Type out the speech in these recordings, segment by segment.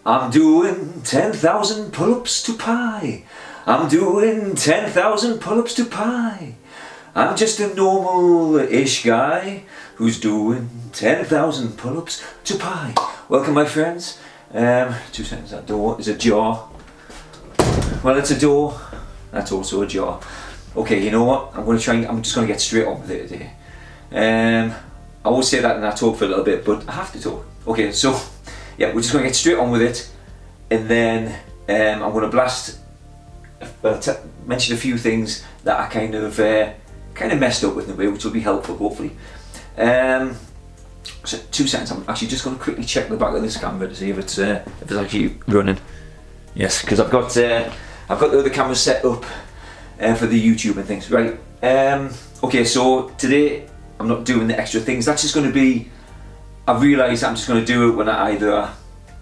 I'm doing 10,000 pull-ups to pi. I'm doing 10,000 pull-ups to pi. I'm just a normal-ish guy who's doing 10,000 pull-ups to pi. Welcome, my friends. 2 seconds, that door is ajar. Well, it's a door. That's also ajar. Okay, you know what? I'm just going to get straight on with it today. I always say that and I talk for a little bit, but I have to talk. Okay, so yeah, we're just going to get straight on with it, and then I'm going to mention a few things that I kind of messed up with in a way, which will be helpful, hopefully. So 2 seconds. I'm actually just going to quickly check the back of this camera to see if it's actually running. Yes, because I've got the other camera set up for the YouTube and things. Right. Okay, so today I'm not doing the extra things. That's just going to be. I've realised I'm just going to do it when I either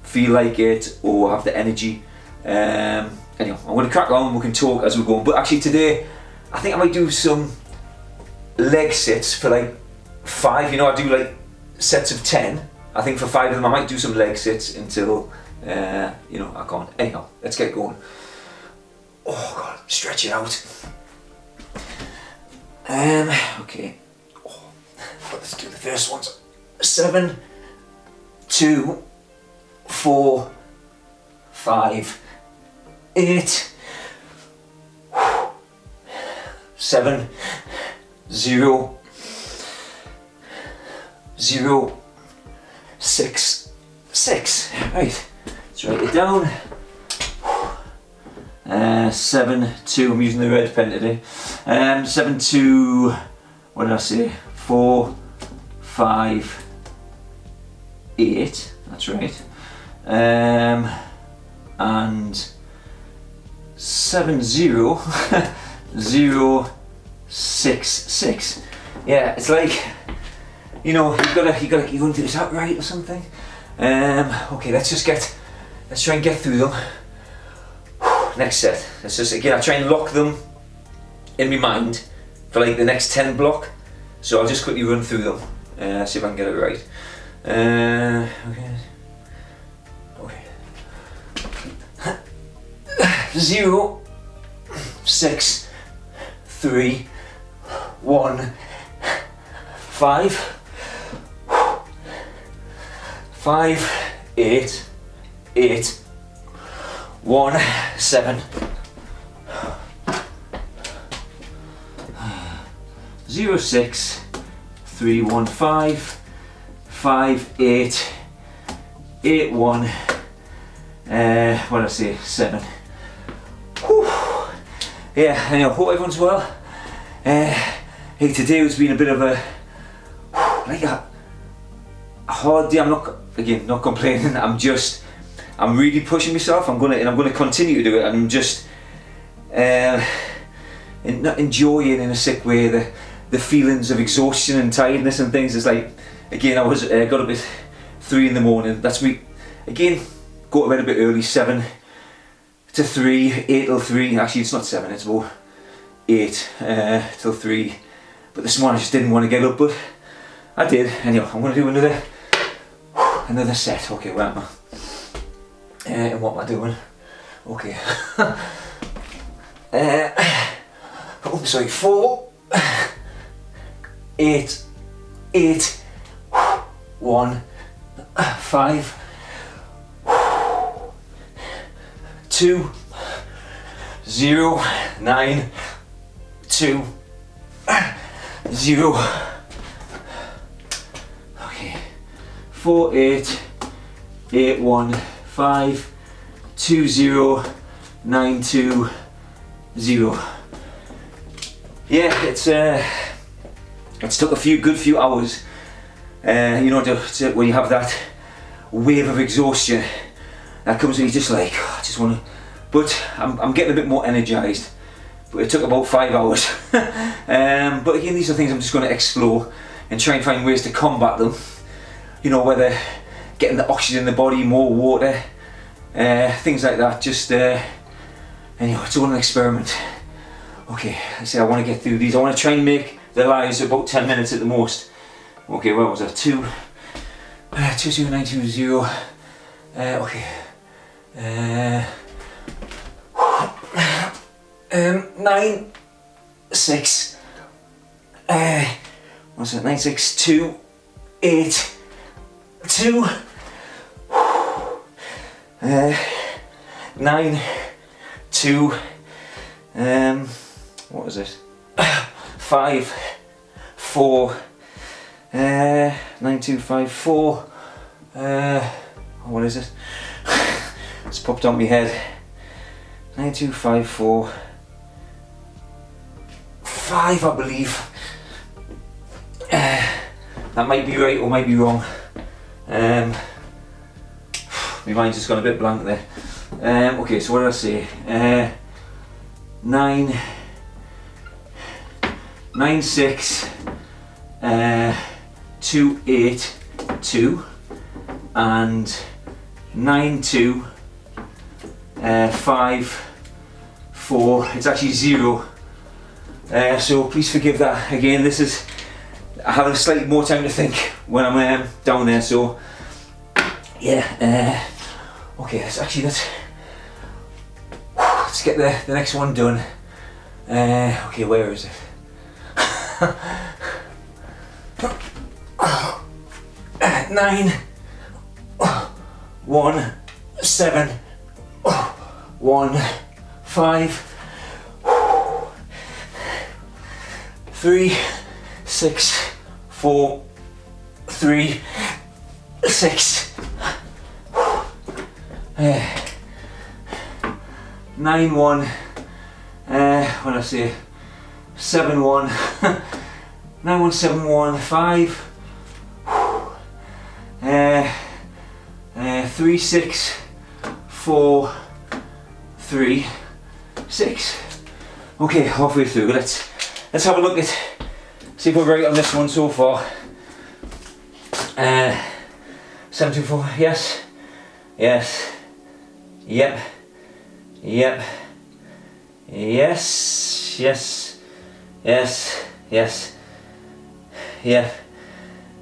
feel like it or have the energy. Anyway, I'm going to crack on. We can talk as we're going. But actually today, I think I might do some leg sits for like 5. You know, I do like sets of 10. I think for 5 of them I might do some leg sits until you know, I can't. Anyhow, let's get going. Oh God, stretch it out. Okay. Oh, let's do the first ones. 7, 2, 4, 5, 8, 7, 0, 0, 6, 6. Right, let's write it down. 7, 2. I'm using the red pen today. 7, 2. What did I say? 4, 5, 8. That's right. And 7, 0, 0, 6, 6. Yeah, it's like, you know, you want to do this outright or something. Okay, let's try and get through them. Next set. Let's just, again, I try and lock them in my mind for like the next 10 block. So I'll just quickly run through them. See if I can get it right. Okay. 0, 6, 3, 1, 5, 5, 8, 8, 1, 7, 0, 6, 3, 1, 5, 5, 8, 8, 1, what did I say, 7. Whew. Yeah, anyhow, hope everyone's well. Hey, today has been a bit of a hard day. I'm not complaining. I'm really pushing myself. I'm gonna continue to do it. I'm just not enjoying in a sick way the feelings of exhaustion and tiredness and things. It's like, again, I was got up at 3 in the morning. That's me. Again, go to bed a bit early. 7 to 3, 8 till 3. Actually, it's not 7. It's about 8 till 3. But this morning I just didn't want to get up, but I did. Anyway, I'm gonna do another set. Okay, where am I? And what am I doing? Okay. Oh, sorry. 4, 8, 8, 1, 5, 2, 0, 9, 2, 0. Okay. 4, 8, 8, 1, 5, 2, 0, 9, 2, 0. Yeah, it's took a good few hours, you know, to when you have that wave of exhaustion that comes and you just like, oh, I just want to, but I'm getting a bit more energized. But it took about 5 hours. But again, these are things I'm just going to explore and try and find ways to combat them. You know, whether getting the oxygen in the body, more water, things like that. Just anyway, it's all an experiment. Okay, I say I want to get through these. I want to try and make the lives about 10 minutes at the most. Okay, where was that? 2, 2, 0, 9, 2, 0. Okay, 9, 6, what's it, 9, 6, 2, 8, 2, 9, 2, what was it, 5, 4, 9, 2, 5, 4, what is it, it's popped on my head, 9, 2, 5, 4, 5 I believe. That might be right or might be wrong. My mind's just gone a bit blank there. Okay, so what did I say? 9, 6, 2, 8, 2, and 9, 2, 5, 4. It's actually 0. So please forgive that. Again, this is, I have a slightly more time to think when I'm down there. So yeah. Okay, let's get the next one done. Okay, where is it? 9, 1, 7, 1, 5, 3, 6, 4, 3, 6, 9, 1, what did I say, 7, 1, 9, 1, 7, 1, 5, 3, 6, 4, 3, 6. Okay, halfway through. Let's have a look at, see if we're right on this one so far. 7, 2, 4, yes, yes, yep, yep, yes, yes, yes, yes, yep,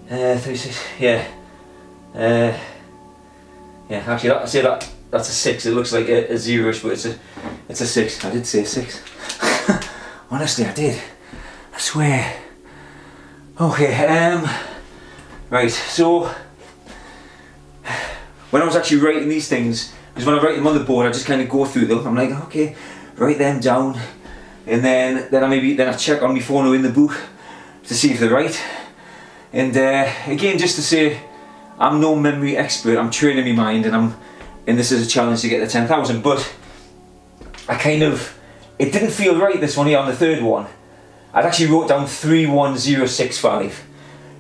3, 6, yeah, yeah, actually I say that's a 6, it looks like a 0ish, but it's a 6, I did say 6, honestly I did, I swear. Okay, right, so when I was actually writing these things, because when I write them on the board I just kind of go through them, I'm like, okay, write them down, and then I check on my phone or in the book to see if they're right. And again, just to say, I'm no memory expert, I'm training my mind, and this is a challenge to get to 10,000, but it didn't feel right, this one here on the third one. I'd actually wrote down 31065,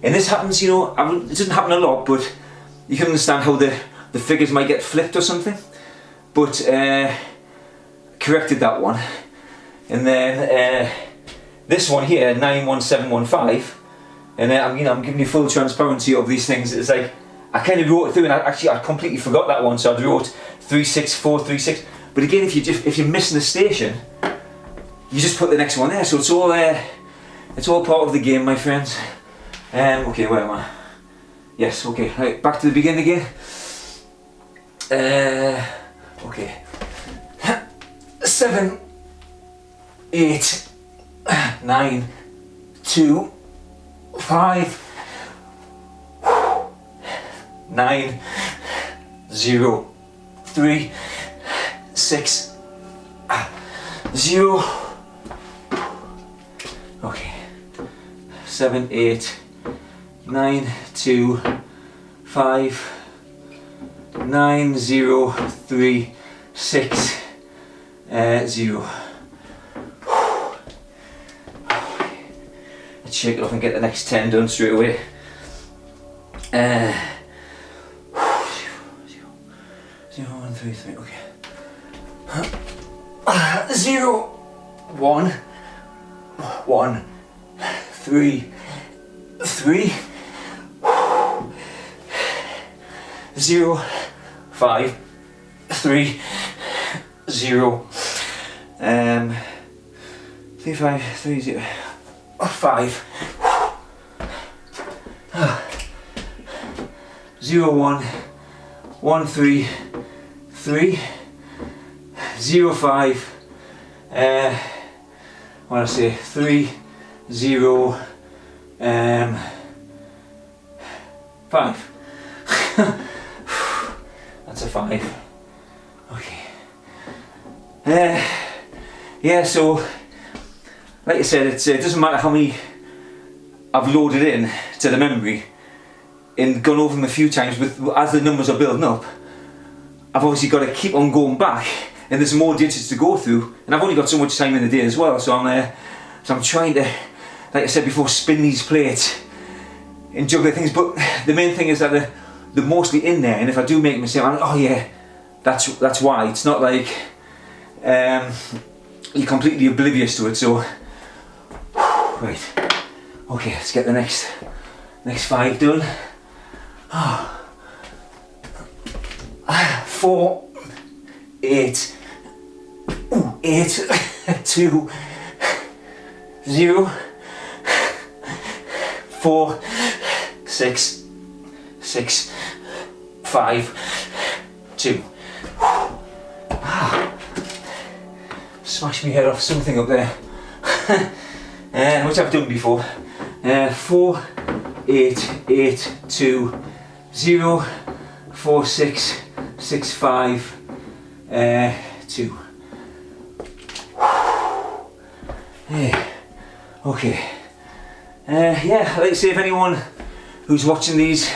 and this happens, you know, it doesn't happen a lot, but you can understand how the figures might get flipped or something. But corrected that one, and then this one here, 91715, and I'm giving you full transparency of these things. It's like I kind of wrote it through, and I completely forgot that one, so I wrote 36436. But again, if you're missing a station, you just put the next one there. So it's all part of the game, my friends. Okay, where am I? Yes. Okay. Right, back to the beginning again. Okay. 7, 8, 9, 2, 5, 9, 0, 3, 6, 0. Okay. 7, 8, 9, 2, 5, 9, 0, 3, 6, 0. Let's shake it off and get the next 10 done straight away. 0, 1, 3, 3, okay. 0, 1, 1, 3, 3, 0, 5, 3, 0, 3, 5, 3, 0, 5, 0, 1, 1, 3, 3, 0, 5, what did I say, 3, 0, 5. That's a 5. Okay. Yeah, so like I said, it doesn't matter how many I've loaded in to the memory and gone over them a few times, as the numbers are building up, I've obviously got to keep on going back, and there's more digits to go through, and I've only got so much time in the day as well, so I'm trying to, like I said before, spin these plates and juggle things. But the main thing is that they're mostly in there, and if I do make a mistake, I'm like, oh yeah, that's why. It's not like you're completely oblivious to it. So right, okay, let's get the next 5 done. 4, 8, 8, 2, 0, 4, 6, 6, 5, 2. Smash my head off something up there, which I've done before. 4, 8, 8, 2, 0, 4, 6, 6, 5, 2. Yeah. Okay. Yeah, I'd like to say, if anyone who's watching these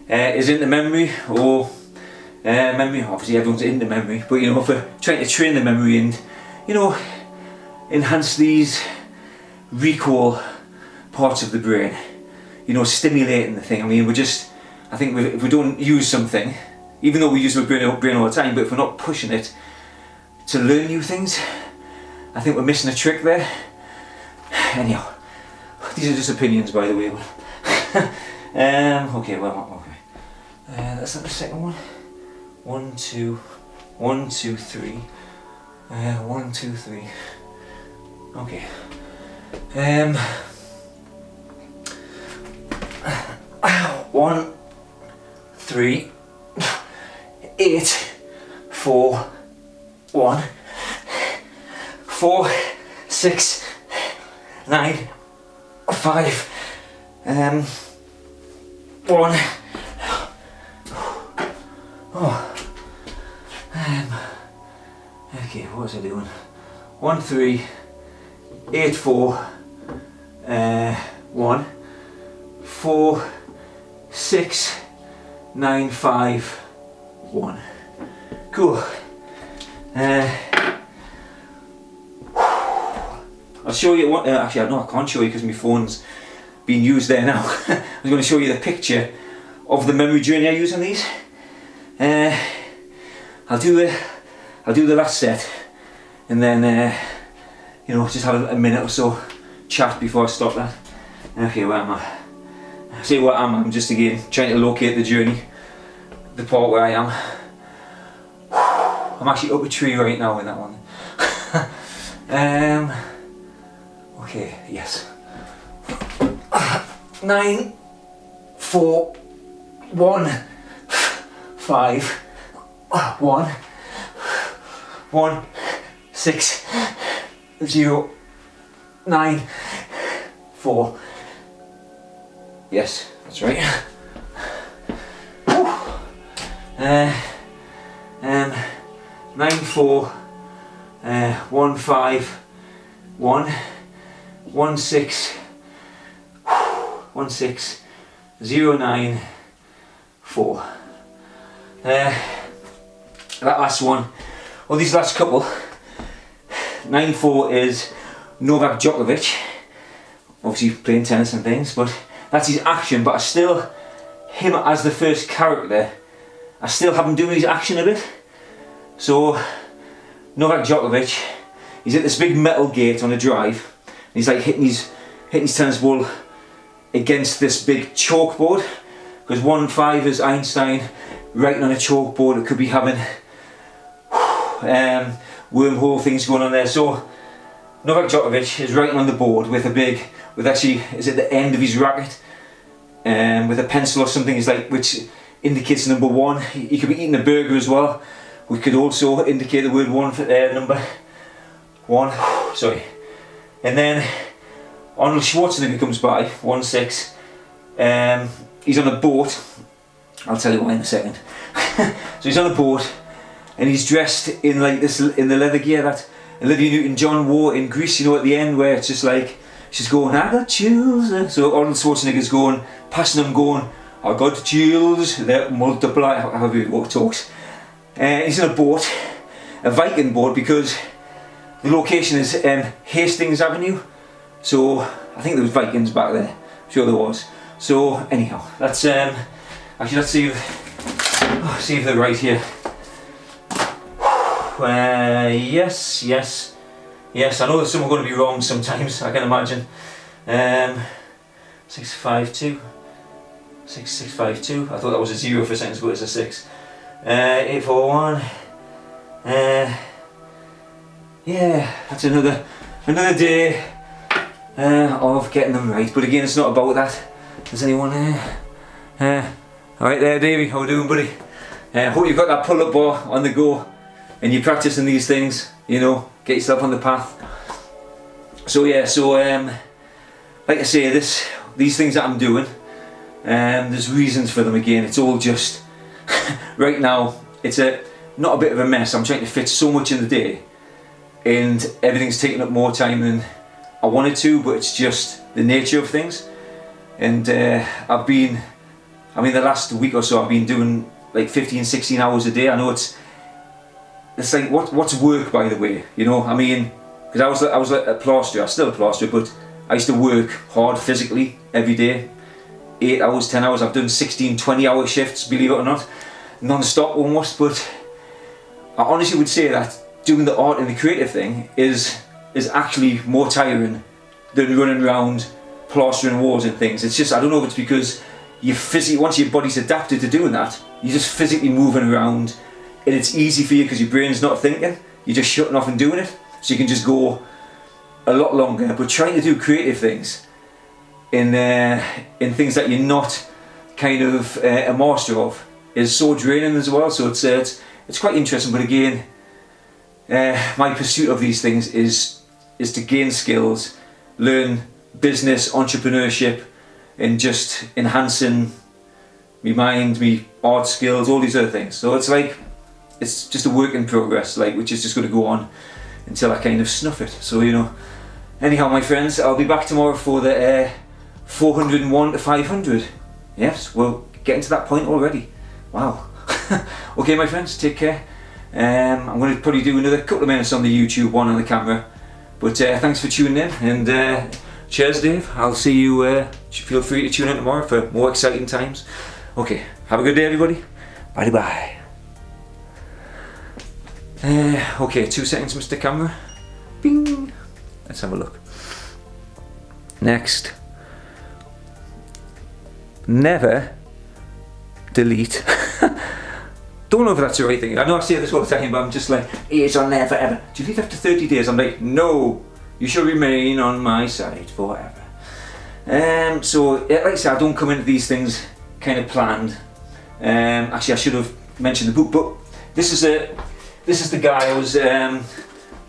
is into memory, or memory, obviously everyone's into memory, but you know, for trying to train the memory and, you know, enhance these recall parts of the brain, you know, stimulating the thing. I mean, I think if we don't use something, even though we use our brain all the time, but if we're not pushing it to learn new things, I think we're missing a trick there. Anyhow, these are just opinions, by the way. Okay, well, okay. That's not the second one. 1, 2, 1, 2, 3. 1, 2, 3. Okay. 1, 3, 8, 4, 1, 4, 6, 9, 5, 1. Okay, what was I doing? 1, 3, 8, 4, 1, 4, 6, 9, 5, 1. Cool. I'll show you what, actually no, I can't show you because my phone's being used there now. I was going to show you the picture of the memory journey I use on these. I'll do the last set, and then you know, just have a minute or so chat before I stop that. Okay, where am I? I say where I'm just again trying to locate the journey, the part where I am. I'm actually up a tree right now in that one. Okay, yes. 9, 4, 1, 5, 1, 1, 6, 0, 9, 4. Yes, that's right. 9, 4, 1, 5, 1, 1, 6, 1, 6, 0, 9, 4. That last one, well, these last couple, 9, 4 is Novak Djokovic, obviously playing tennis and things, but that's his action. But I still, him as the first character, I still have him doing his action a bit. So Novak Djokovic, he's at this big metal gate on a drive, and he's like hitting his tennis ball against this big chalkboard, because 1, 5 is Einstein writing on a chalkboard. It could be having wormhole things going on there. So Novak Djokovic is writing on the board with actually is at the end of his racket, with a pencil or something, is like, which indicates number 1. He could be eating a burger as well, We could also indicate the word one for number one. Sorry. And then Arnold Schwarzenegger comes by, 1-6. He's on a boat. I'll tell you why in a second. So he's on a boat, and he's dressed in like this, in the leather gear that Olivia Newton-John wore in Grease. You know, at the end where it's just like she's going, "I got chills." So Arnold Schwarzenegger's going, passing him, going, "I got chills." They multiply. However he talks. He's in a boat, a Viking boat, because the location is Hastings Avenue. So I think there was Vikings back there. I'm sure there was. So anyhow, that's actually, let's see if they're right here. Yes. I know that some are going to be wrong sometimes. I can imagine. 652. 6652. I thought that was a 0 for a second, but it's a 6. 841. Yeah, that's another day of getting them right. But again, it's not about that. Does anyone alright there, Davey, how are you doing, buddy? Hope you've got that pull-up bar on the go and you're practicing these things, you know, get yourself on the path. So yeah, like I say, these things that I'm doing, there's reasons for them. Again, it's all just right now it's not a bit of a mess. I'm trying to fit so much in the day and everything's taking up more time than I wanted to, but it's just the nature of things. And the last week or so I've been doing like 15-16 hours a day. I know it's like what's work, by the way, you know. I mean, because I was like a plasterer, I'm still a plasterer, but I used to work hard physically every day, 8 hours, 10 hours. I've done 16-20 hour shifts, believe it or not, non-stop almost. But I honestly would say that doing the art and the creative thing is actually more tiring than running around plastering walls and things. It's just, I don't know if it's because once your body's adapted to doing that, you're just physically moving around and it's easy for you because your brain's not thinking, you're just shutting off and doing it, so you can just go a lot longer. But trying to do creative things in things that you're not kind of a master of is so draining as well. So it's quite interesting. But again, my pursuit of these things is to gain skills, learn business, entrepreneurship, and just enhancing me mind, me art skills, all these other things. So it's like, it's just a work in progress, like, which is just going to go on until I kind of snuff it. So, you know, anyhow, my friends, I'll be back tomorrow for the 401 to 500. Yes, we're getting to that point already. Wow. Okay, my friends, take care. I'm going to probably do another couple of minutes on the YouTube, one on the camera. But thanks for tuning in, and cheers, Dave. I'll see you. Feel free to tune in tomorrow for more exciting times. Okay, have a good day, everybody. Bye bye. Okay, 2 seconds, Mr. Camera. Bing. Let's have a look. Next. Never delete. Don't know if that's the right thing. I know I say this all the time, but I'm just like, it's on never ever. Delete after 30 days. I'm like, no, you shall remain on my side forever. So, like I said, I don't come into these things kind of planned. Actually, I should have mentioned the book, but this is the guy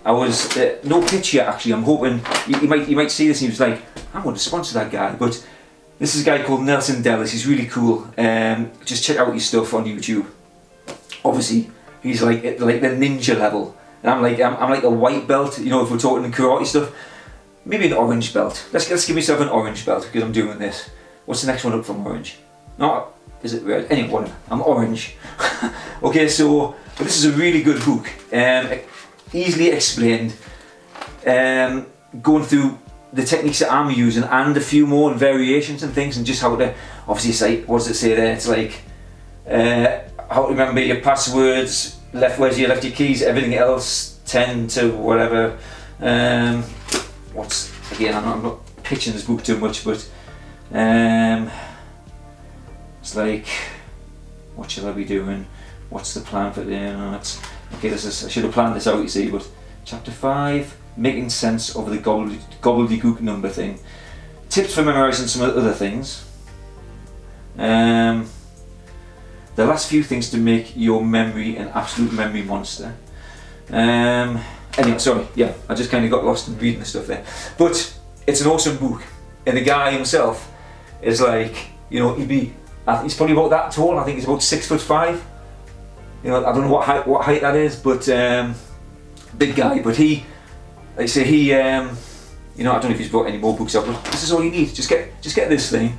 I was no pitch yet. Actually, I'm hoping you might see this and he was like, I'm going to sponsor that guy. But this is a guy called Nelson Delis. He's really cool. Just check out his stuff on YouTube. Obviously, he's like the ninja level, and I'm like a white belt. You know, if we're talking karate stuff, maybe an orange belt. Let's give myself an orange belt because I'm doing this. What's the next one up from orange? No, is it red? Anyway, whatever. I'm orange. Okay, so but this is a really good book. Easily explained. Going through the techniques that I'm using and a few more variations and things, and just how to obviously say, what does it say there? It's like how to remember your passwords, where's your left your keys, everything else 10 to whatever. What's again? I'm not pitching this book too much, but it's like, what should I be doing? What's the plan for the? Okay, I should have planned this out, you see. But chapter 5, making sense of the gobbledygook number thing. Tips for memorising some other things. the last few things to make your memory an absolute memory monster. Anyway, sorry, yeah, I just kind of got lost in reading the stuff there. But it's an awesome book, and the guy himself is like, you know, he's probably about that tall. I think he's about 6'5". You know, I don't know what height that is, but big guy. But he, like I say, you know, I don't know if he's brought any more books out, but this is all you need. Just get this thing,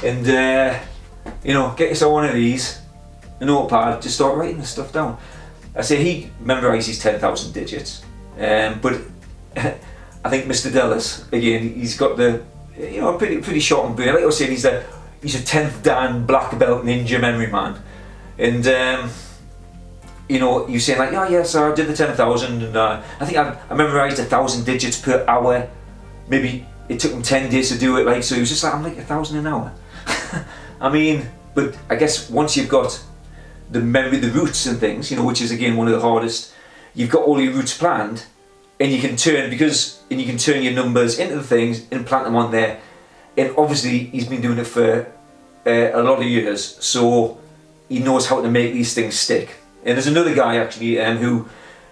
and you know, get yourself one of these, a notepad. Just start writing this stuff down. I say he memorises 10,000 digits, but I think Mr. Delis, again, he's got the, you know, pretty short and brain. Like I was saying, he's a 10th Dan black belt ninja memory man, and you know, you're saying like, oh yeah, so I did the 10,000, and I think I memorised 1,000 digits per hour. Maybe it took him 10 days to do it, right? So he was just like, I'm like 1,000 an hour. I mean, but I guess once you've got the memory, the roots and things, you know, which is again one of the hardest, you've got all your roots planned, and you can turn your numbers into the things and plant them on there. And obviously he's been doing it for a lot of years, so he knows how to make these things stick. And there's another guy actually who,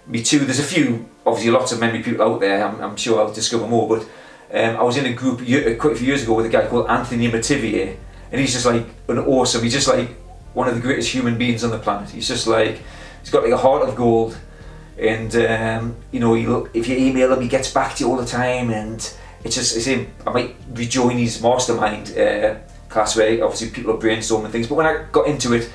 me too, there's a few, obviously lots of memory people out there, I'm sure I'll discover more, but I was in a group quite a few years ago with a guy called Anthony Mativier, and he's just like he's just like one of the greatest human beings on the planet. He's just like, he's got like a heart of gold, and you know, if you email him, he gets back to you all the time, and it's him. I might rejoin his mastermind class where obviously people are brainstorming things, but when I got into it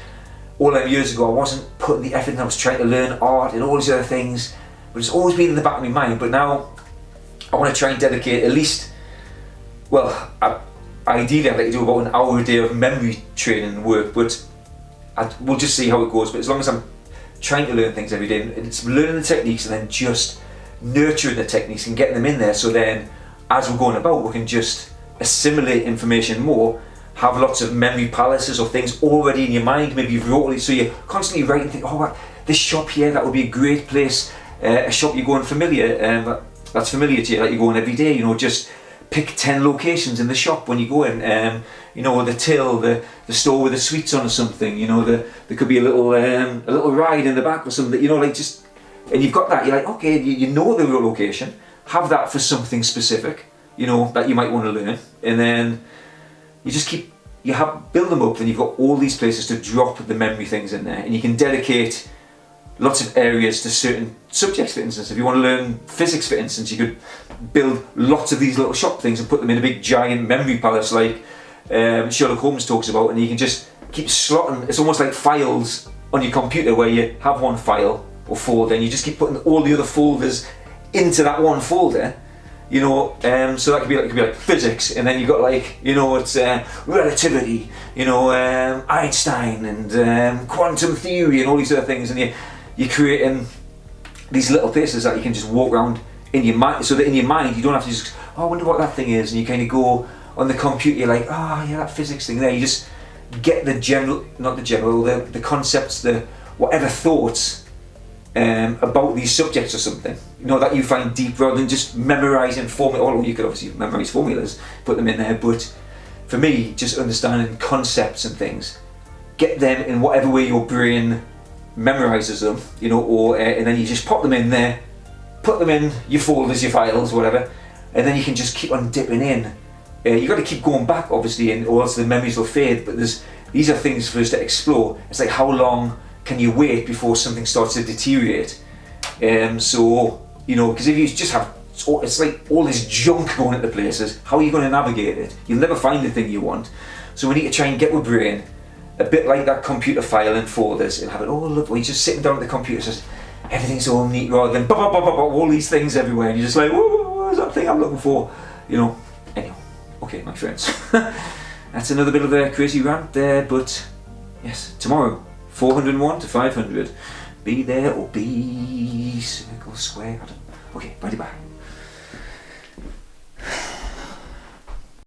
all them years ago, I wasn't putting the effort in. I was trying to learn art and all these other things, but it's always been in the back of my mind. But now I want to try and dedicate at least, well, ideally I'd like to do about an hour a day of memory training and work, but we'll just see how it goes. But as long as I'm trying to learn things every day, and it's learning the techniques and then just nurturing the techniques and getting them in there, so then as we're going about, we can just assimilate information more, have lots of memory palaces or things already in your mind. Maybe you've wrote it, so you're constantly writing, think, oh, this shop here, that would be a great place, a shop you're going familiar, that's familiar to you, that you're going every day, you know, just pick 10 locations in the shop when you go in, you know, the till, the store with the sweets on or something, you know, there could be a little ride in the back or something, you know, like just, and you've got that, you're like, okay, you know the real location, have that for something specific, you know, that you might want to learn, and then you just build them up, and you've got all these places to drop the memory things in there, and you can dedicate lots of areas to certain subjects. For instance, if you want to learn physics, for instance, you could build lots of these little shop things and put them in a big giant memory palace like Sherlock Holmes talks about, and you can just keep slotting, it's almost like files on your computer where you have one file or folder and you just keep putting all the other folders into that one folder. You know, so that could be like physics, and then you've got like, you know, it's relativity, you know, Einstein and quantum theory and all these other things, and you're creating these little places that you can just walk around in your mind, so that in your mind you don't have to just, oh, I wonder what that thing is, and you kind of go on the computer, you're like, oh yeah, that physics thing there, you just get the concepts, the whatever thoughts about these subjects or something, you know, that you find deep, rather than just memorising formulas. Although you could obviously memorise formulas, put them in there, but for me, just understanding concepts and things, get them in whatever way your brain memorises them, you know, or and then you just pop them in there, put them in your folders, your files, whatever, and then you can just keep on dipping in. You've got to keep going back, obviously, or else the memories will fade, but these are things for us to explore. It's like, how long can you wait before something starts to deteriorate? So, you know, because if you just have, it's like all this junk going into places, how are you going to navigate it? You'll never find the thing you want. So we need to try and get our brain a bit like that computer file in folders, and have it all look, when you're just sitting down at the computer, says everything's all neat, rather than all these things everywhere, and you're just like, what's that thing I'm looking for? You know, anyway, okay, my friends. That's another bit of a crazy rant there, but yes, tomorrow, 401 to 500. Be there or be circle, square, I don't know. Okay, bye bye.